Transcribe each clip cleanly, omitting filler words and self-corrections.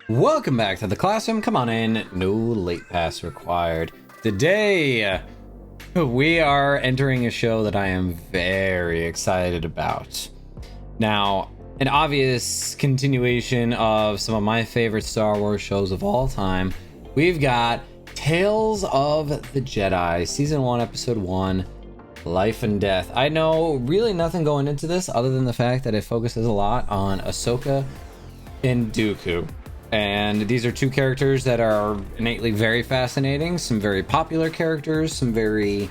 Welcome back to the classroom. Come on in. No late pass required. Today, we are entering a show that I am very excited about. Now, an obvious continuation of some of my favorite Star Wars shows of all time. We've got Tales of the Jedi, Season 1, Episode 1, Life and Death. I know really nothing going into this other than the fact that it focuses a lot on Ashoka and Dooku. And these are two characters that are innately very fascinating, some very popular characters, some very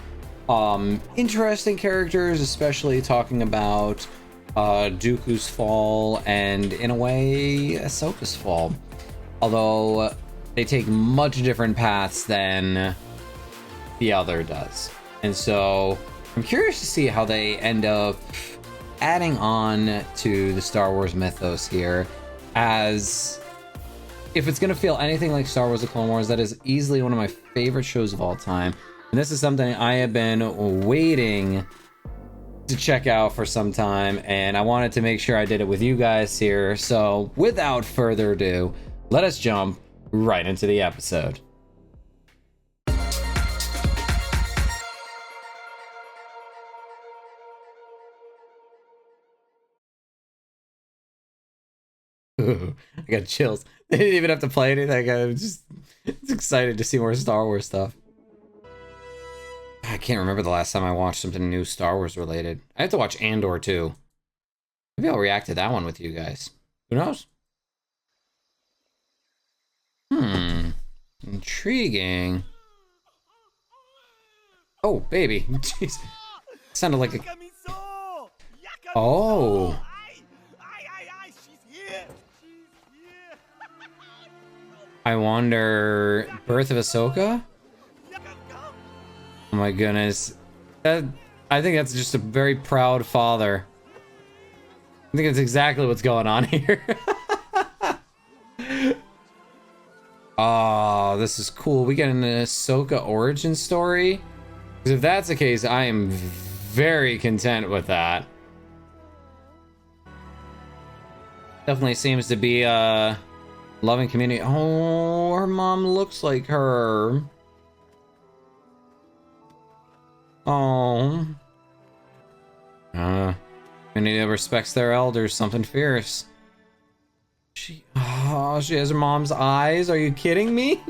interesting characters, especially talking about Dooku's fall and, in a way, Ahsoka's fall. Although they take much different paths than the other does. And so I'm curious to see how they end up adding on to the Star Wars mythos here, as if it's going to feel anything like Star Wars: The Clone Wars, that is easily one of my favorite shows of all time. And this is something I have been waiting to check out for some time, and I wanted to make sure I did it with you guys here. So without further ado, let us jump right into the episode. Ooh, I got chills. They didn't even have to play anything. I'm just excited to see more Star Wars stuff. I can't remember the last time I watched something new Star Wars related. I have to watch Andor too. Maybe I'll react to that one with you guys. Who knows? Intriguing. Oh, baby. Jeez. Sounded like a... Oh. I wonder, Birth of Ahsoka? Oh my goodness. I think that's just a very proud father. I think that's exactly what's going on here. Oh, this is cool. We get an Ahsoka origin story. Because if that's the case, I am very content with that. Definitely seems to be loving community. Oh, her mom looks like her. Oh. Community that respects their elders. Something fierce. She has her mom's eyes. Are you kidding me?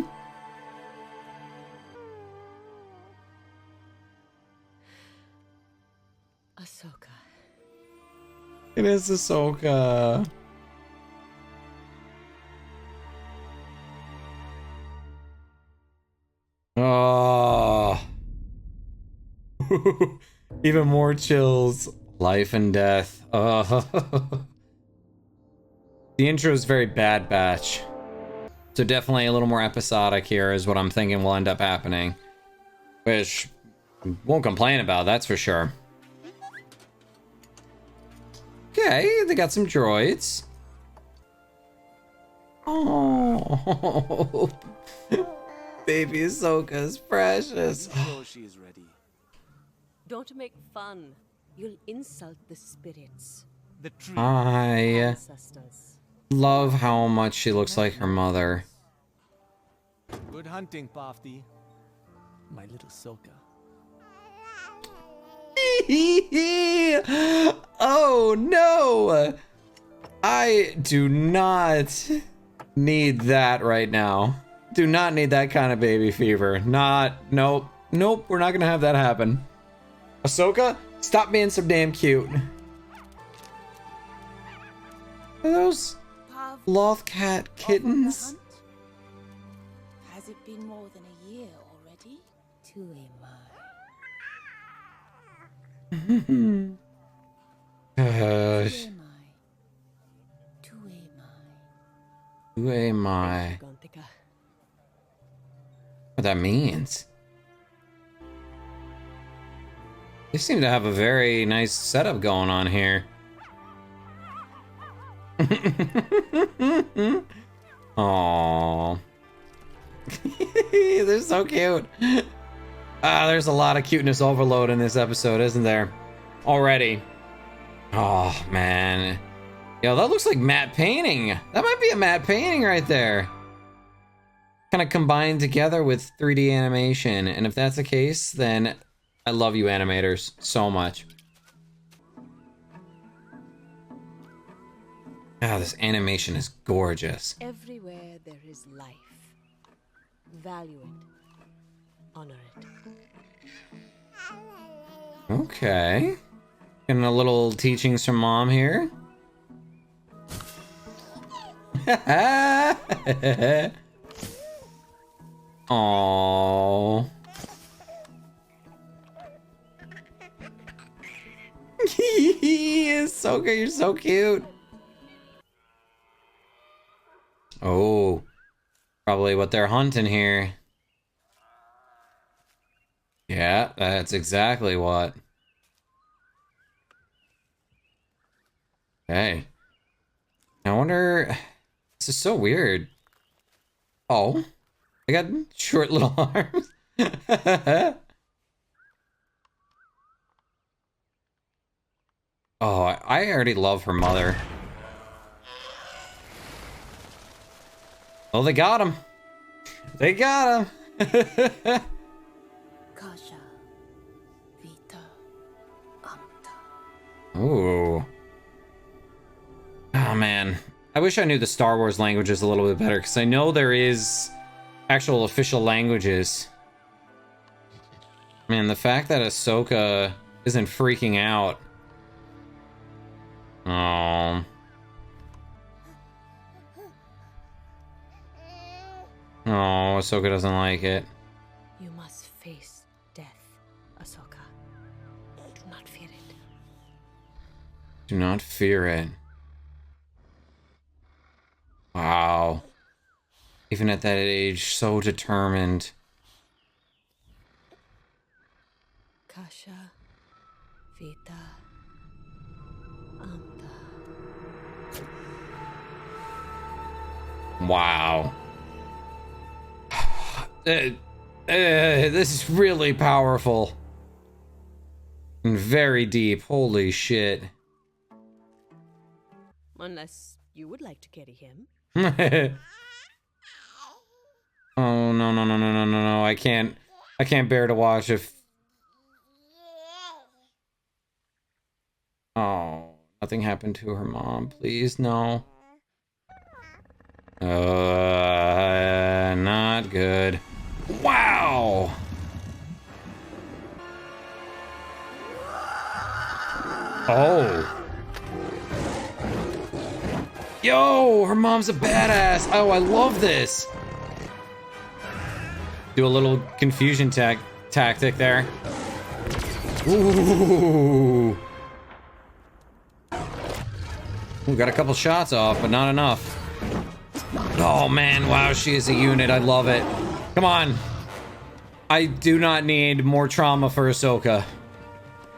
Ahsoka. It is Ahsoka. Oh. Even more chills. Life and Death. Oh. The intro is very Bad Batch. So definitely a little more episodic here is what I'm thinking will end up happening. Which won't complain about, that's for sure. Okay, they got some droids. Oh. Baby Ahsoka's precious. Sure she is ready. Don't make fun. You'll insult the spirits. The tree. I Ancestors. love how much she looks like her mother. Good hunting, Pafti. My little Soka. Oh no! I do not need that right now. Do not need that kind of baby fever. Nope, we're not gonna have that happen. Ahsoka, stop being so damn cute. Are those Lothcat kittens? Has it been more than a year already? Too Gosh. Too Who am I? What that means? They seem to have a very nice setup going on here. Aww. They're so cute. There's a lot of cuteness overload in this episode, isn't there? Already. Oh, man. Yo, that looks like matte painting. That might be a matte painting right there. Kind of combined together with 3D animation. And if that's the case, then I love you animators so much. Ah, this animation is gorgeous. Everywhere there is life. Value it. Honor it. Okay. Getting a little teachings from mom here. Aww. Ahsoka, you're so cute. Oh, probably what they're hunting here. Yeah, that's exactly what. Okay. I wonder... This is so weird. Oh. I got short little arms. Oh, I already love her mother. Oh, they got him. They got him. Kasha, Vita, Amta. Ooh. Oh, man. I wish I knew the Star Wars languages a little bit better, because I know there is actual official languages. Man, the fact that Ahsoka isn't freaking out. Oh. Oh, Ahsoka doesn't like it. You must face death, Ashoka. Do not fear it. Do not fear it. Wow. Even at that age, so determined. Kasha, Vita, Amta. Wow. This is really powerful. And very deep. Holy shit. Unless you would like to carry him. Oh, no. I can't bear to watch if... Oh, nothing happened to her mom. Please, no. Not good. Wow! Oh. Yo, her mom's a badass. Oh, I love this. Do a little confusion tactic there. Ooh. We got a couple shots off, but not enough. Oh man, wow, she is a unit. I love it. Come on. I do not need more trauma for Ahsoka.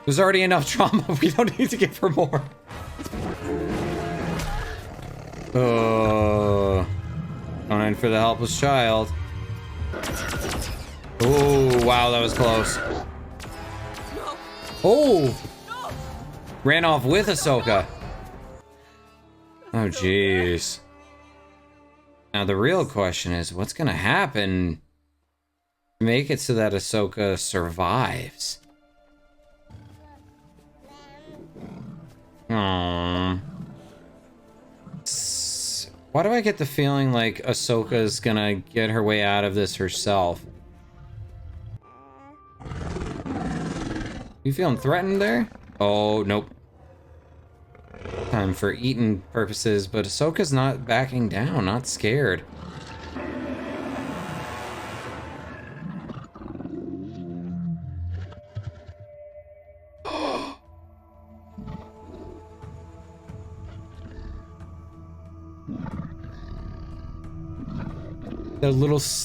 There's already enough trauma. We don't need to give her more. Going in for the helpless child. Oh, wow, that was close. Oh! Ran off with Ahsoka. Oh, jeez. Now, the real question is, what's gonna happen to make it so that Ahsoka survives? Aww. Why do I get the feeling like Ahsoka's gonna get her way out of this herself? You feeling threatened there? Oh, nope. Time for eating purposes, but Ahsoka's not backing down, not scared.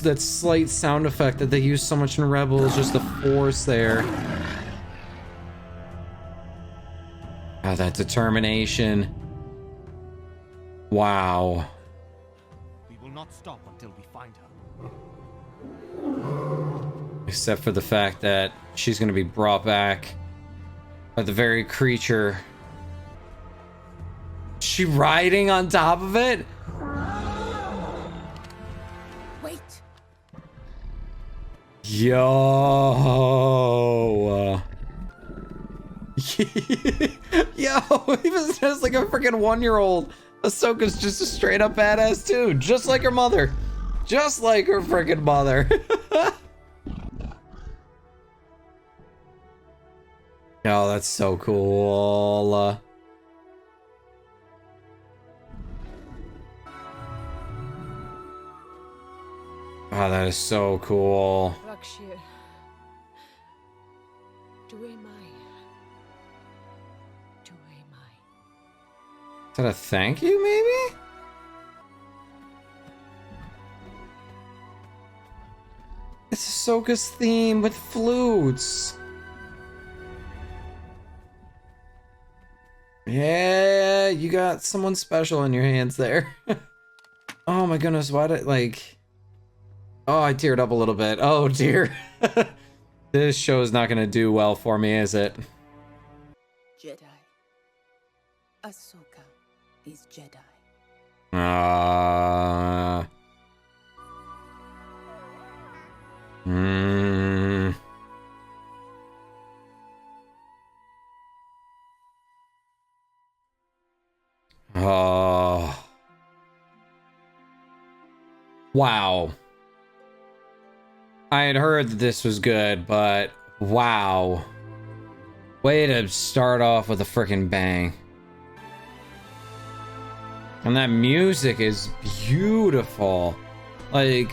That slight sound effect that they use so much in Rebels, just the force there. Oh, that determination. Wow. We will not stop until we find her. Except for the fact that she's going to be brought back by the very creature she riding on top of it? Wait. Yo. Yo, he was just like a freaking 1-year-old. Ahsoka's just a straight up badass too, just like her mother. Just like her freaking mother. Oh, that's so cool. Oh, that is so cool. Rakshir. Is that a thank you, maybe? It's Ahsoka's theme with flutes. Yeah, you got someone special in your hands there. Oh my goodness, why did, like... Oh, I teared up a little bit. Oh dear. This show is not gonna do well for me, is it? Jedi. Ashoka is Jedi. Hmm. Oh. Wow. I had heard that this was good, but wow. Way to start off with a freaking bang. And that music is beautiful. Like,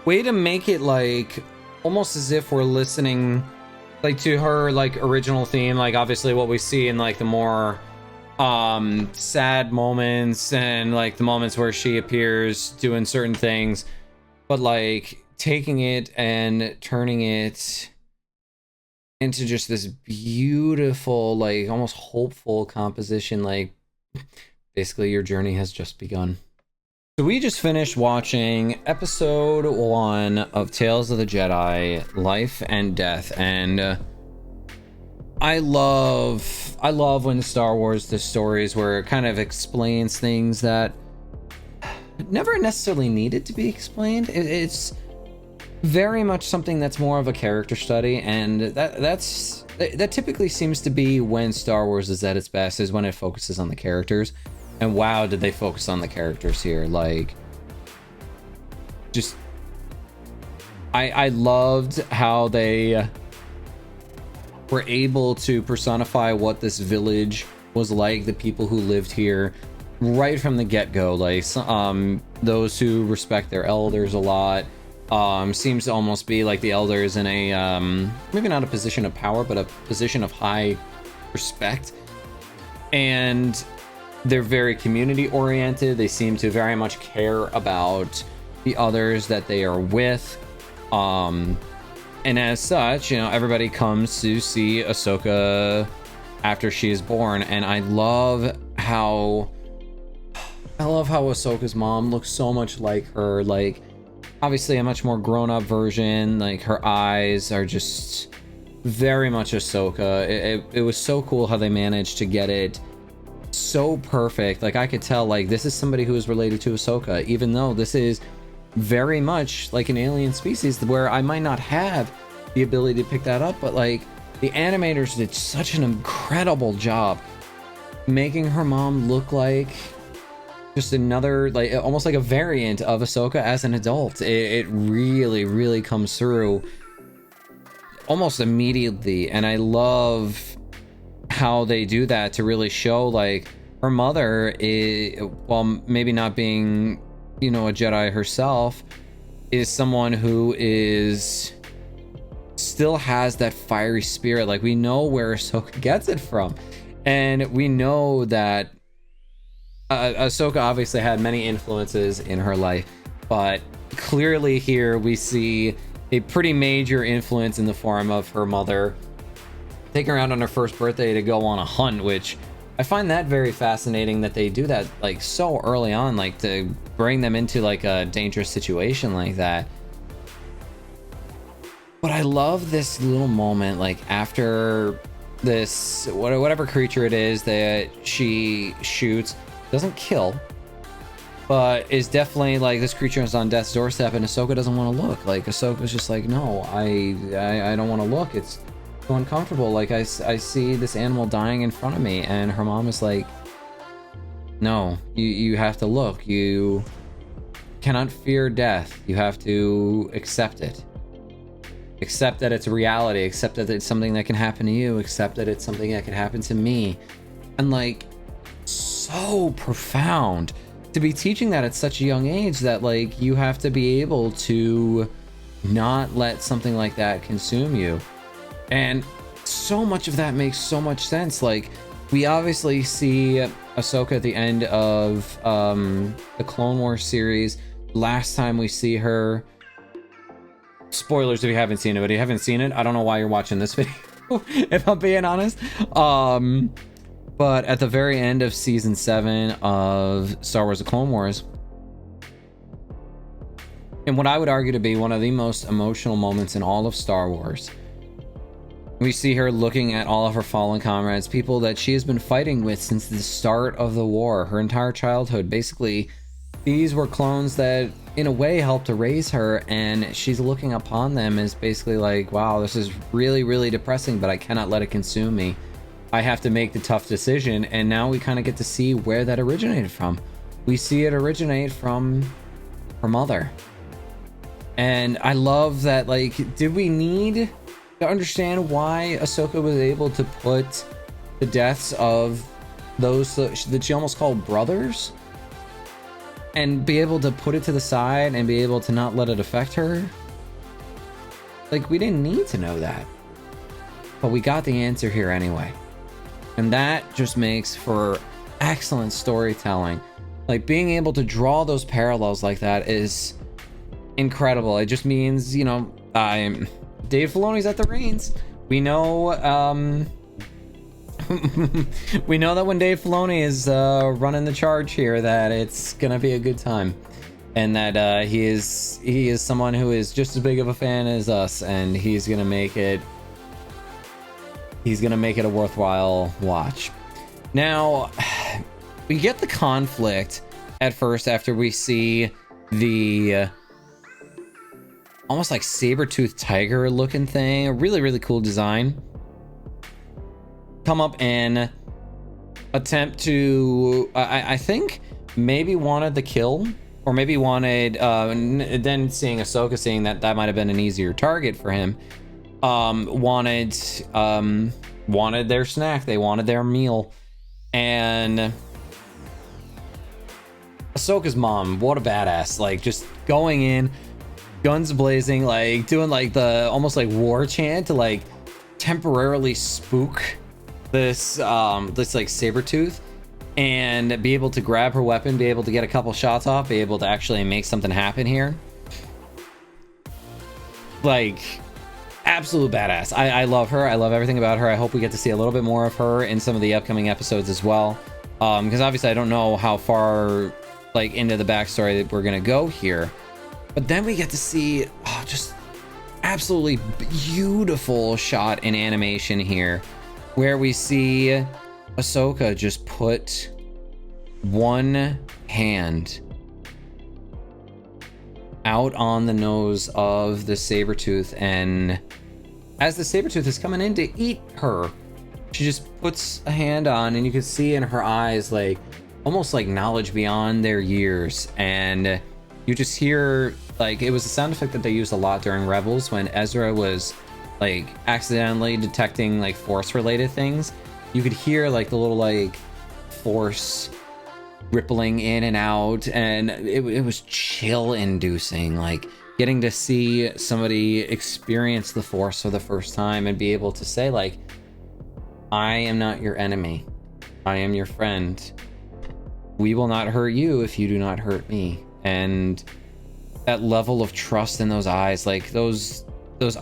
way to make it like almost as if we're listening like to her like original theme, like obviously what we see in like the more sad moments and like the moments where she appears doing certain things, but like taking it and turning it into just this beautiful, like almost hopeful composition. Like basically your journey has just begun. So we just finished watching episode 1 of Tales of the Jedi, Life and Death, and I love when Star Wars does stories where it kind of explains things that never necessarily needed to be explained. It's very much something that's more of a character study, and that typically seems to be when Star Wars is at its best, is when it focuses on the characters. And wow, did they focus on the characters here. Like, just I loved how they were able to personify what this village was like, the people who lived here right from the get-go. Like those who respect their elders a lot, seems to almost be like the elders in a maybe not a position of power, but a position of high respect. And they're very community oriented. They seem to very much care about the others that they are with. And as such, you know, everybody comes to see Ahsoka after she is born. And I love how Ahsoka's mom looks so much like her. Like, obviously a much more grown-up version. Like, her eyes are just very much Ahsoka. It was so cool how they managed to get it so perfect. Like, I could tell, like, this is somebody who is related to Ahsoka, even though this is very much like an alien species where I might not have the ability to pick that up. But like, the animators did such an incredible job making her mom look like just another, like almost like a variant of Ahsoka as an adult. It really, really comes through almost immediately. And I love how they do that to really show, like, her mother is, while maybe not being, you know, a Jedi herself, is someone who is still has that fiery spirit. Like, we know where Ahsoka gets it from, and we know that Ahsoka obviously had many influences in her life, but clearly here we see a pretty major influence in the form of her mother taking her out on her first birthday to go on a hunt, which I find that very fascinating that they do that like so early on, like to bring them into like a dangerous situation like that. But I love this little moment, like after this, whatever creature it is that she shoots, doesn't kill, but is definitely like, this creature is on death's doorstep, and Ahsoka doesn't want to look. Like, Ahsoka's just like, no, I don't want to look. It's so uncomfortable. Like, I see this animal dying in front of me, and her mom is like, no, you have to look. You cannot fear death. You have to accept it. Accept that it's a reality. Accept that it's something that can happen to you. Accept that it's something that can happen to me. And like, so profound to be teaching that at such a young age, that like, you have to be able to not let something like that consume you. And so much of that makes so much sense. Like, we obviously see Ahsoka at the end of the Clone Wars series. Last time we see her, spoilers if you haven't seen it, but if you haven't seen it, I don't know why you're watching this video, if I'm being honest. But at the very end of season 7 of Star Wars: The Clone Wars, and what I would argue to be one of the most emotional moments in all of Star Wars, we see her looking at all of her fallen comrades, people that she has been fighting with since the start of the war, her entire childhood. Basically, these were clones that, in a way, helped to raise her, and she's looking upon them as basically like, wow, this is really, really depressing, but I cannot let it consume me. I have to make the tough decision. And now we kind of get to see where that originated from. We see it originate from her mother. And I love that, like, did we need to understand why Ahsoka was able to put the deaths of those that she almost called brothers, and be able to put it to the side and be able to not let it affect her? Like, we didn't need to know that, but we got the answer here anyway. And that just makes for excellent storytelling. Like, being able to draw those parallels like that is incredible. It just means, you know, Dave Filoni's at the reins. We know, we know that when Dave Filoni is running the charge here, that it's gonna be a good time, and that he is someone who is just as big of a fan as us, and he's gonna make it a worthwhile watch. Now, we get the conflict at first after we see the almost like saber-toothed tiger looking thing, a really, really cool design, come up and attempt to, I think maybe wanted the kill, or maybe wanted, then seeing Ahsoka, seeing that might have been an easier target for him, wanted their snack, they wanted their meal. And Ahsoka's mom, what a badass, like, just going in, guns blazing, like doing like the almost like war chant to like temporarily spook this like saber-tooth, and be able to grab her weapon, be able to get a couple shots off, be able to actually make something happen here. Like, absolute badass. I love her. I love everything about her. I hope we get to see a little bit more of her in some of the upcoming episodes as well, because obviously I don't know how far like into the backstory that we're gonna go here. But then we get to see just absolutely beautiful shot in animation here, where we see Ahsoka just put one hand out on the nose of the saber-tooth, and as the saber-tooth is coming in to eat her, she just puts a hand on, and you can see in her eyes like almost like knowledge beyond their years. And you just hear, like, it was a sound effect that they used a lot during Rebels when Ezra was like accidentally detecting like force related things. You could hear like the little like force rippling in and out, and it was chill inducing, like getting to see somebody experience the force for the first time and be able to say like, I am not your enemy, I am your friend, we will not hurt you if you do not hurt me. And that level of trust in those eyes, like those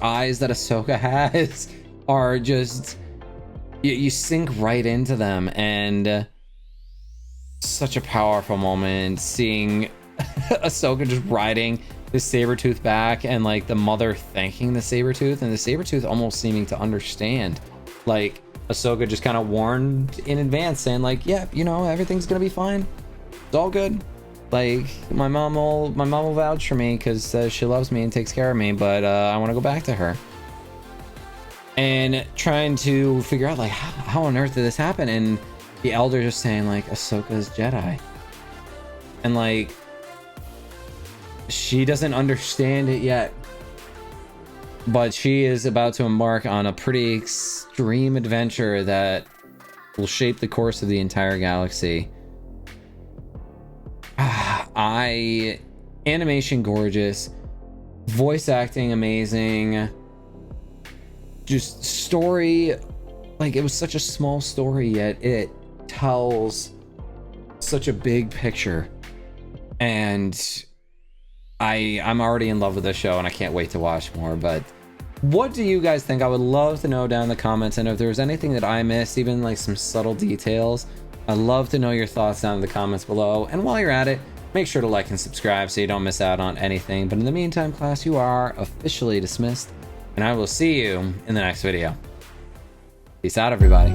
eyes that Ahsoka has are just, you sink right into them. And such a powerful moment seeing Ahsoka just riding the saber-tooth back, and like the mother thanking the saber-tooth, and the saber-tooth almost seeming to understand, like, Ahsoka just kind of warned in advance, saying like, yeah, you know, everything's gonna be fine. It's all good. Like, my mom will vouch for me because she loves me and takes care of me, but I want to go back to her. And trying to figure out like, how on earth did this happen? And the elder just saying like, Ahsoka's Jedi. And like, she doesn't understand it yet, but she is about to embark on a pretty extreme adventure that will shape the course of the entire galaxy. Animation gorgeous, voice acting amazing, just story, like it was such a small story yet it tells such a big picture, and I'm already in love with this show and I can't wait to watch more. But what do you guys think? I would love to know down in the comments, and if there's anything that I missed, even like some subtle details, I'd love to know your thoughts down in the comments below. And while you're at it, make sure to like and subscribe so you don't miss out on anything. But in the meantime, class, you are officially dismissed, and I will see you in the next video. Peace out, everybody.